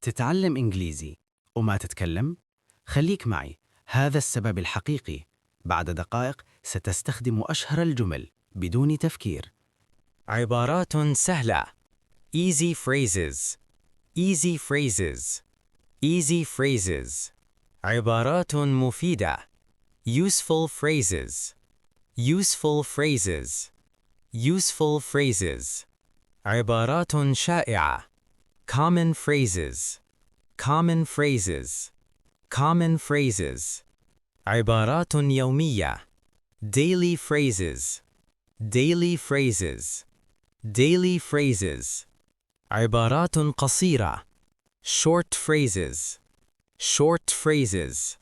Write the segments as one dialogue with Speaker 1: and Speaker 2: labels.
Speaker 1: تتعلم إنجليزي وما تتكلم؟ خليك معي، هذا السبب الحقيقي. بعد دقائق ستستخدم أشهر الجمل بدون تفكير.
Speaker 2: عبارات سهلة. Easy phrases. Easy phrases. Easy phrases. عبارات مفيدة. Useful phrases. Useful phrases. Useful phrases. عبارات شائعة. Common phrases. Common phrases. Common phrases. عبارات يومية. Daily phrases. Daily phrases. Daily phrases. عبارات قصيرة. Short phrases. Short phrases.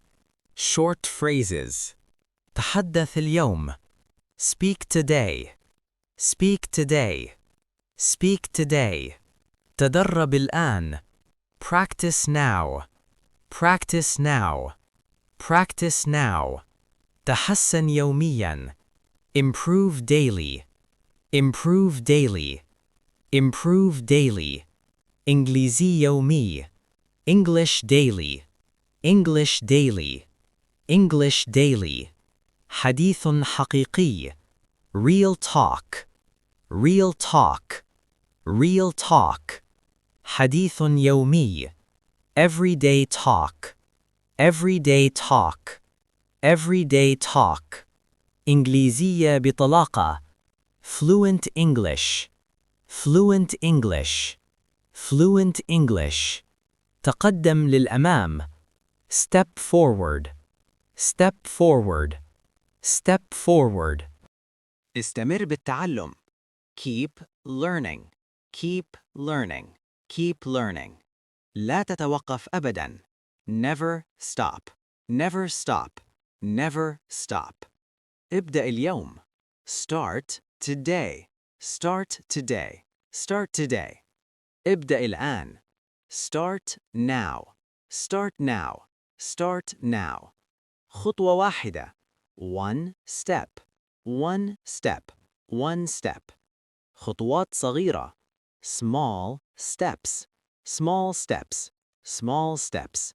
Speaker 2: Short phrases. تحدث اليوم. Speak today. Speak today. Speak today. تدرب الآن. Practice now. Practice now. Practice now. تحسن يومياً. Improve daily. Improve daily. Improve daily. إنجليزي يومي. English daily. English daily. English daily. حديث حقيقي. Real talk. Real talk. Real talk. حديث يومي. Everyday talk. Everyday talk. Everyday talk. إنجليزية بطلاقة. Fluent English. Fluent English. Fluent English. تقدم للأمام. Step forward. Step forward. Step forward.
Speaker 1: استمر بالتعلم. Keep learning. Keep learning. Keep learning. لا تتوقف أبداً. Never stop. Never stop. Never stop. ابدأ اليوم. Start today. Start today. Start today. ابدأ الآن. Start now. Start now. Start now. خطوة واحدة. One step. One step. One step. خطوات صغيرة. Small steps. Small steps. Small steps.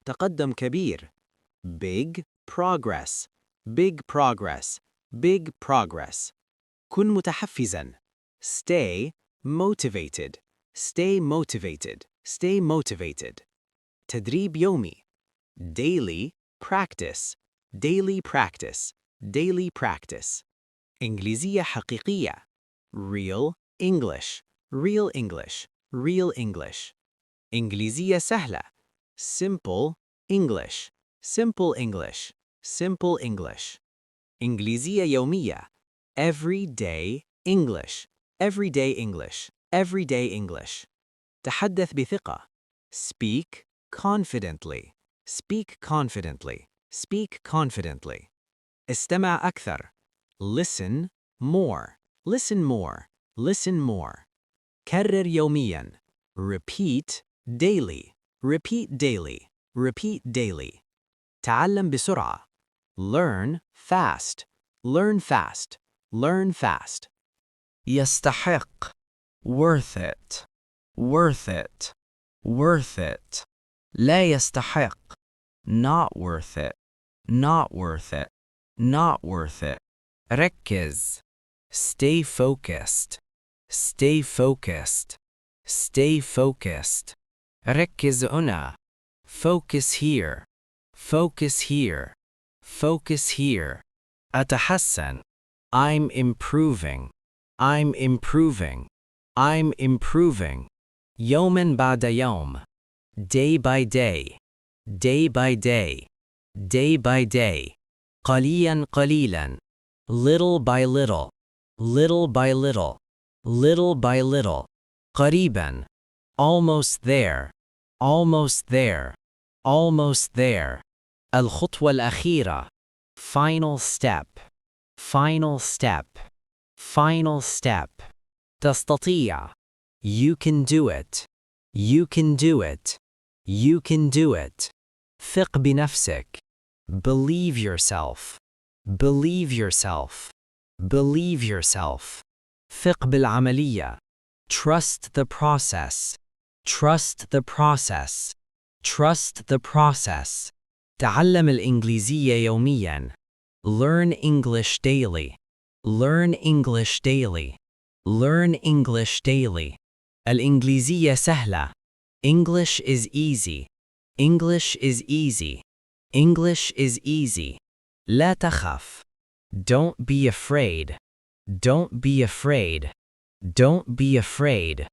Speaker 1: تقدم كبير. Big progress. Big progress. Big progress. كن متحفزاً. Stay motivated. Stay motivated. Stay motivated. تدريب يومي. Daily practice. Daily practice. Daily practice. إنجليزية حقيقية. Real English. Real English. Real English. إنجليزية سهلة. Simple English. Simple English. Simple English. إنجليزية يومية. Everyday English. Everyday English. Everyday English. تحدث بثقة. Speak confidently. Speak confidently. Speak confidently. استمع أكثر. Listen more. Listen more. Listen more. كرر يومياً. Repeat daily. Repeat daily. Repeat daily. تعلم بسرعة. Learn fast. Learn fast. Learn fast.
Speaker 2: يستحق. Worth it. Worth it. Worth it. لا يستحق. Not worth it. Not worth it. Not worth it. ركز. Stay focused. Stay focused. Stay focused. ركز هنا. Focus here. Focus here. Focus here. أتحسن. I'm improving. I'm improving. I'm improving. يوماً بعد يوم. Day by day. Day by day. Day by day. قليلاً قليلاً. Little by little. Little by little. Little by little. قريباً. Almost there. Almost there. Almost there. الخطوة الأخيرة. Final step. Final step. Final step. تستطيع. You can do it. You can do it. You can do it. ثق بنفسك. Believe yourself. Believe yourself. Believe yourself. ثق بالعملية. Trust the process. Trust the process. Trust the process. تعلم الإنجليزية يومياً. Learn English daily. Learn English daily. Learn English daily. الإنجليزية سهلة. English is easy. English is easy. English is easy. لا تخف. Don't be afraid. Don't be afraid. Don't be afraid.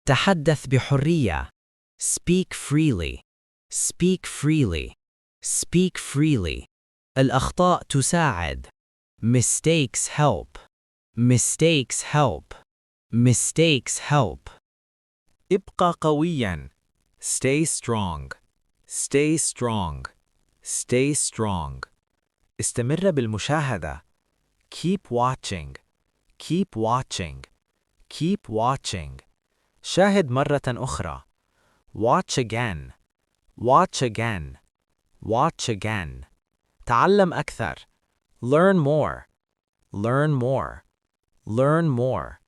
Speaker 2: تحدث بحرية. Speak freely. Speak freely. Speak freely. الأخطاء تساعد. Mistakes help. Mistakes help. Mistakes help.
Speaker 3: ابقى قوياً. Stay strong. Stay strong. Stay strong. استمر بالمشاهدة. Keep watching. Keep watching. Keep watching. شاهد مرة أخرى. Watch again. Watch again. Watch again. تعلم أكثر. Learn more. Learn more. Learn more.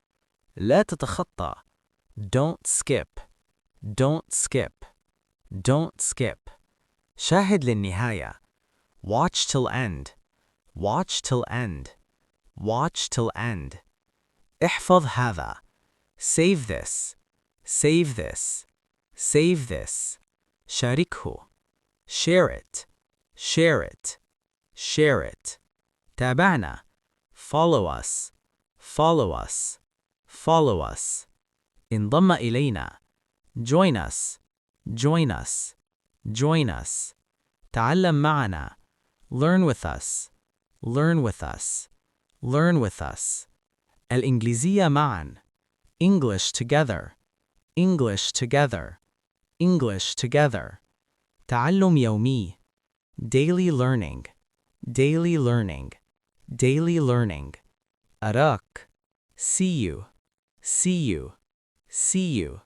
Speaker 3: لا تتخطى. Don't skip. Don't skip. Don't skip. شاهد للنهاية. Watch till end. Watch till end. Watch till end. احفظ هذا. Save this. Save this. Save this. شاركه. Share it. Share it. Share it. تابعنا. Follow us. Follow us. Follow us. انضم إلينا. Join us. Join us. Join us. تعلم معنا. Learn with us. Learn with us. Learn with us. الإنجليزية معا. English together. English together. English together. تعلم يومي. Daily learning. Daily learning. Daily learning. أراك. See you. See you. See you.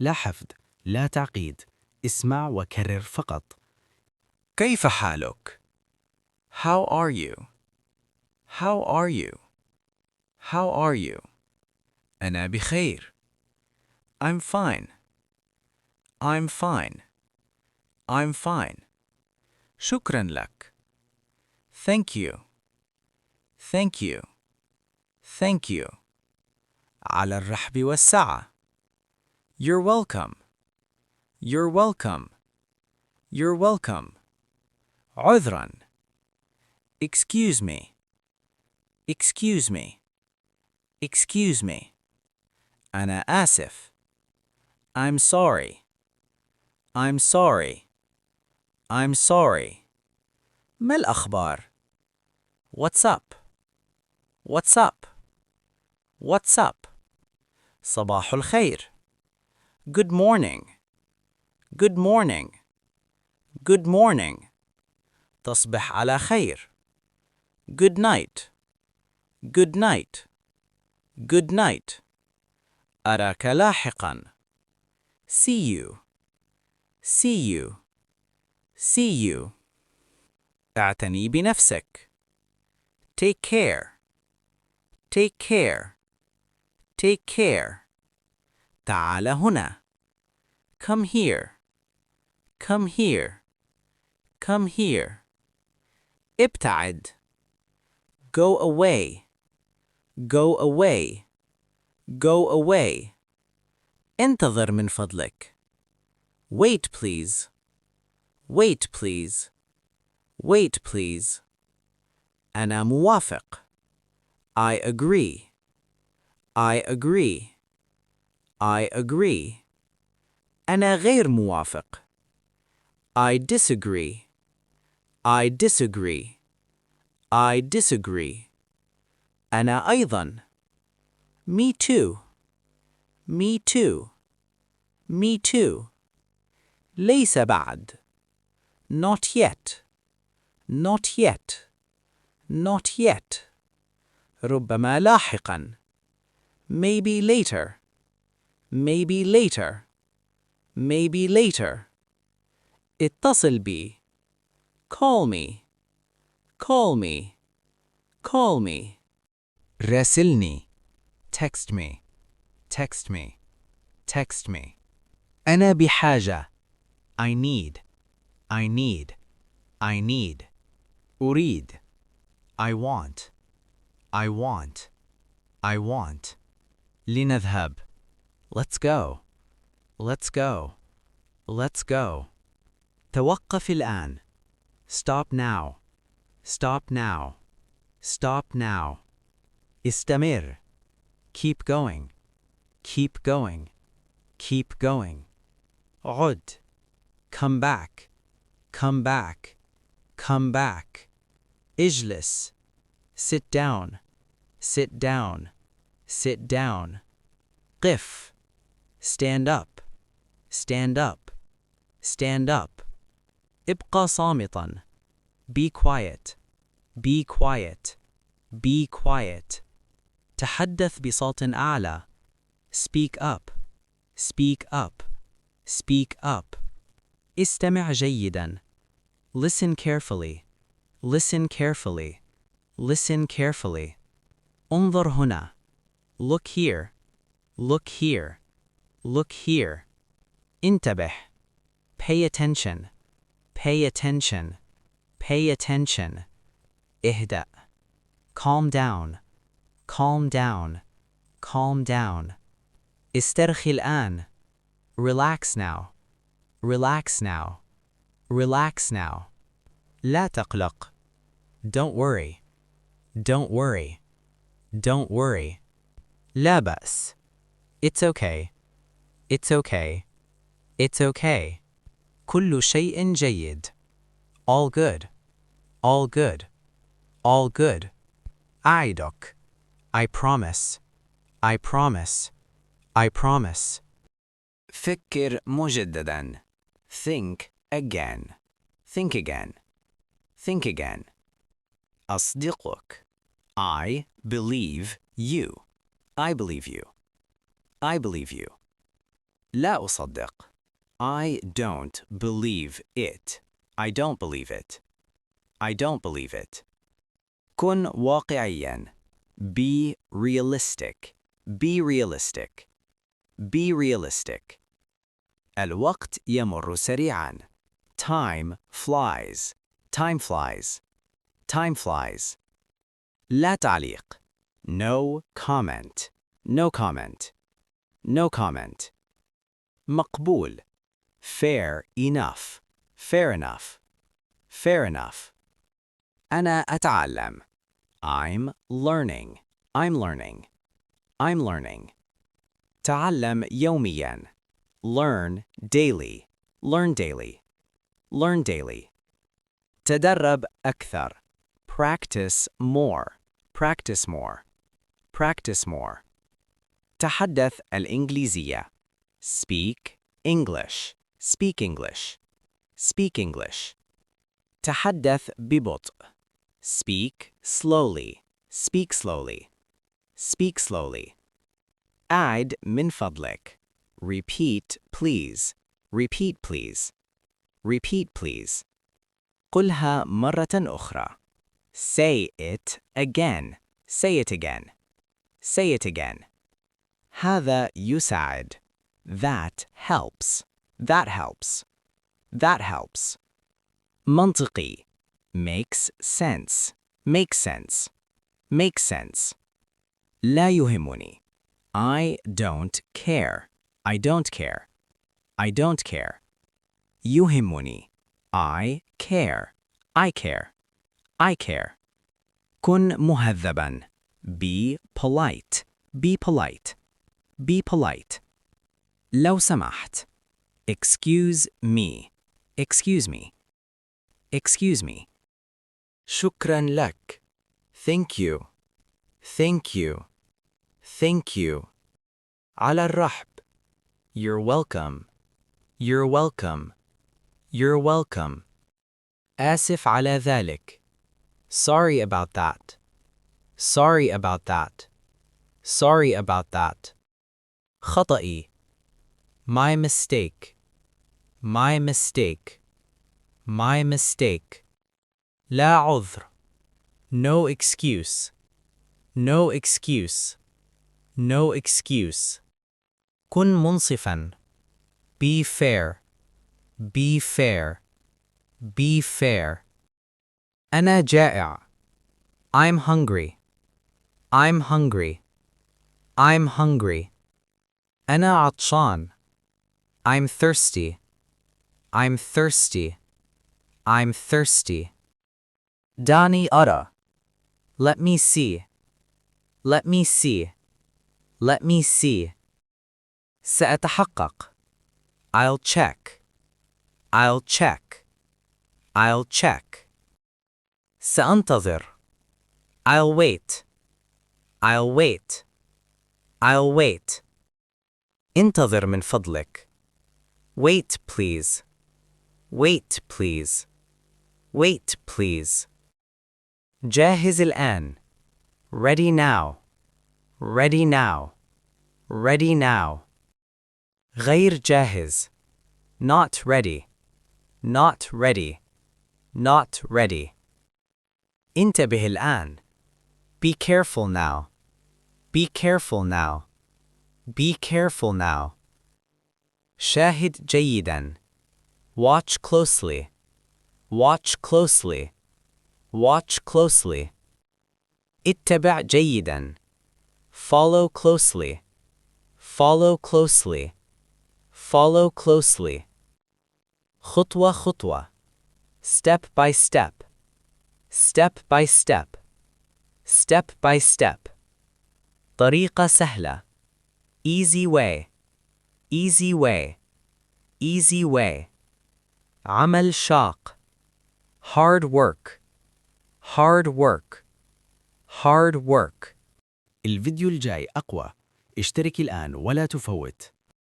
Speaker 1: لا حفظ، لا تعقيد. اسمع وكرر فقط.
Speaker 3: كيف حالك؟ How are you? How are you? How are you? أنا بخير. I'm fine. I'm fine. I'm fine. شكرا لك. Thank you. Thank you. Thank you. على الرحب والسعة. You're welcome. You're welcome. You're welcome. عذرا. Excuse me. Excuse me. Excuse me. أنا آسف. I'm sorry. I'm sorry. I'm sorry. ما الأخبار؟ What's up? What's up? What's up? صباح الخير. Good morning. Good morning. Good morning. تصبح على خير. Good night. Good night. Good night. أراك لاحقا. See you. See you. See you. اعتني بنفسك. Take care. Take care. Take care. تعال هنا. Come here. Come here. Come here. ابتعد. Go away. Go away. Go away. انتظر من فضلك. Wait please. Wait please. Wait please. أنا موافق. I agree. I agree. I agree. أنا غير موافق. I disagree. I disagree. I disagree. أنا أيضا. Me too. Me too. Me too. ليس بعد. Not yet. Not yet. Not yet. ربما لاحقا. Maybe later. Maybe later. Maybe later. اتصل بي. Call me. Call me. Call me. راسلني. Text me. Text me. Text me. أنا بحاجة. I need. I need. I need. أريد. I want. I want. I want. لنذهب. Let's go. Let's go. Let's go. توقف الآن. Stop now. Stop now. Stop now. استمر. Keep going. Keep going. Keep going. عد. Come back. Come back. Come back. اجلس. Sit down. Sit down. Sit down. قف. Stand up. Stand up. Stand up. ابقى صامتا. Be quiet. Be quiet. Be quiet. تحدث بصوت أعلى. Speak up. Speak up. Speak up. استمع جيدا. Listen carefully. Listen carefully. Listen carefully. انظر هنا. Look here. Look here. Look here. انتبه. Pay attention. Pay attention. Pay attention. اهدأ. Calm down. Calm down. Calm down. استرخي الآن. Relax now. Relax now. Relax now. لا تقلق. Don't worry. Don't worry. Don't worry. لا بأس. It's okay. It's okay. It's okay. كل شيء جيد. All good. All good. All good. أعدك. I promise. I promise. I promise. فكر مجددا. Think again. Think again. Think again. أصدقك. I believe you. I believe you. I believe you. لا أصدق. I don't believe it. I don't believe it. I don't believe it. كن واقعيا. Be realistic. Be realistic. Be realistic. الوقت يمر سريعا. Time flies. Time flies. Time flies. لا تعليق. No comment. No comment. No comment. مقبول. Fair enough. Fair enough. Fair enough. أنا أتعلم. I'm learning. I'm learning. I'm learning. تعلم يوميا. Learn daily. Learn daily. Learn daily. تدرب أكثر. Practice more. Practice more. Practice more. تحدث الإنجليزية. Speak English. Speak English. Speak English. تحدث ببطء. Speak slowly. Speak slowly. Speak slowly. أعد من فضلك. Repeat please. Repeat please. Repeat please. قلها مرة أخرى. Say it again. Say it again. Say it again. هذا يساعد. That helps. That helps. That helps. منطقي. Makes sense. Makes sense. Makes sense. لا يهمني. I don't care. I don't care. I don't care. يهمني. I care. I care. I care. كن مهذبا. Be polite. Be polite. Be polite. لو سمحت. Excuse me. Excuse me. Excuse me. شكرا لك. Thank you. Thank you. Thank you. على الرحب. You're welcome. You're welcome. You're welcome. آسف على ذلك. Sorry about that. Sorry about that. Sorry about that. خطأي. My mistake. My mistake. My mistake.
Speaker 2: لا عذر. No excuse. No excuse. No excuse. كن منصفاً. Be fair. Be fair. Be fair. أنا جائع. I'm hungry. I'm hungry. I'm hungry. أنا عطشان. I'm thirsty. I'm thirsty. I'm thirsty. دعني أرى. Let me see. Let me see. Let me see. سأتحقق. I'll check. I'll check. I'll check. سأنتظر. I'll wait. I'll wait. I'll wait. انتظر من فضلك. Wait please. Wait please. Wait please. جاهز الآن. Ready now. Ready now. Ready now. غير جاهز. Not ready. Not ready. Not ready. انتبه الآن. Be careful now. Be careful now. Be careful now. شاهد جيداً. Watch closely. Watch closely. Watch closely. اتبع جيداً. Follow closely. Follow closely. Follow closely. خطوة خطوة. Step by step. Step by step. Step by step. طريقة سهلة. Easy way. Easy way. Easy way. عمل شاق. Hard work. Hard work. Hard work.
Speaker 1: الفيديو الجاي أقوى. اشترك الآن ولا تفوت.